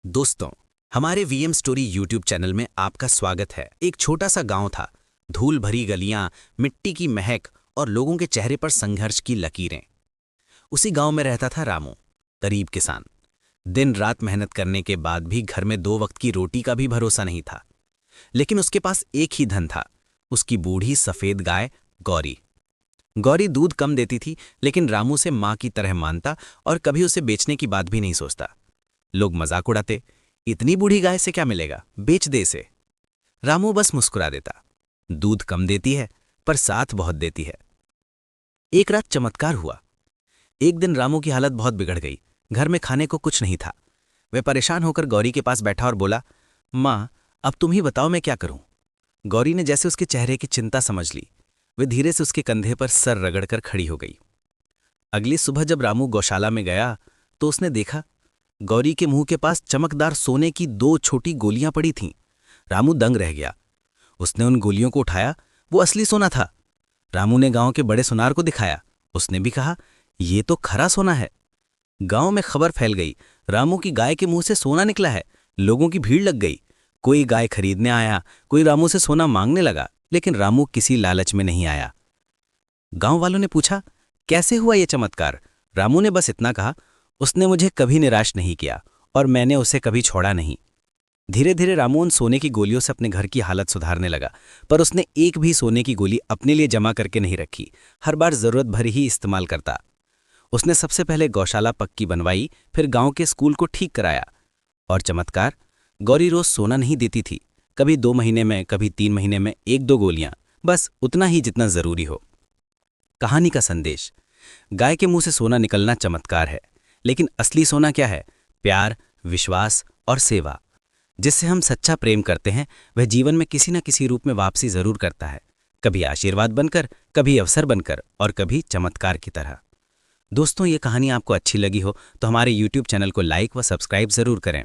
दोस्तों, हमारे VM story YouTube channel में आपका स्वागत है। एक छोटा सा गांव था, धूल भरी गलियां, मिट्टी की महक और लोगों के चेहरे पर संघर्ष की लकीरें। उसी गांव में रहता था रामू, गरीब किसान। दिन रात मेहनत करने के बाद भी घर में 2 वक्त की रोटी का भी भरोसा नहीं था। लेकिन उसके पास एक ही धन था, उसकी बूढ़ी सफेद गाय गौरी। गौरी दूध कम देती थी, लेकिन रामू से मां की तरह मानता और कभी उसे बेचने की बात भी नहीं सोचता। लोग मजाक उड़ाते, इतनी बूढ़ी गाय से क्या मिलेगा, बेच दे इसे। रामू बस मुस्कुरा देता। दूध कम देती है पर साथ बहुत देती है। एक रात चमत्कार हुआ। एक दिन रामू की हालत बहुत बिगड़ गई। घर में खाने को कुछ नहीं था। वह परेशान होकर गौरी के पास बैठा और बोला, माँ, अब तुम ही बताओ मैं क्या करूं। गौरी ने जैसे उसके चेहरे की चिंता समझ ली। वे धीरे से उसके कंधे पर सर रगड़कर खड़ी हो गई। अगली सुबह जब रामू गौशाला में गया तो उसने देखा, गौरी के मुंह के पास चमकदार सोने की 2 छोटी गोलियां पड़ी थीं। रामू दंग रह गया। उसने उन गोलियों को उठाया, वो असली सोना था। रामू ने गांव के बड़े सुनार को दिखाया। उसने भी कहा, ये तो खरा सोना है। गांव में खबर फैल गई, रामू की गाय के मुंह से सोना निकला है। लोगों की भीड़ लग गई। कोई गाय खरीदने आया, कोई रामू से सोना मांगने लगा, लेकिन रामू किसी लालच में नहीं आया। गांव वालों ने पूछा, कैसे हुआ ये चमत्कार? रामू ने बस इतना कहा, उसने मुझे कभी निराश नहीं किया और मैंने उसे कभी छोड़ा नहीं। धीरे धीरे रामू उन सोने की गोलियों से अपने घर की हालत सुधारने लगा, पर उसने एक भी सोने की गोली अपने लिए जमा करके नहीं रखी। हर बार जरूरत भर ही इस्तेमाल करता। उसने सबसे पहले गौशाला पक्की बनवाई, फिर गांव के स्कूल को ठीक कराया। और चमत्कार, गौरी रोज सोना नहीं देती थी। कभी 2 महीने में, कभी 3 महीने में 1-2 गोलियां, बस उतना ही जितना जरूरी हो। कहानी का संदेश, गाय के मुंह से सोना निकलना चमत्कार है, लेकिन असली सोना क्या है? प्यार, विश्वास और सेवा। जिससे हम सच्चा प्रेम करते हैं, वह जीवन में किसी न किसी रूप में वापसी जरूर करता है। कभी आशीर्वाद बनकर, कभी अवसर बनकर और कभी चमत्कार की तरह। दोस्तों, ये कहानी आपको अच्छी लगी हो तो हमारे YouTube चैनल को लाइक व सब्सक्राइब जरूर करें।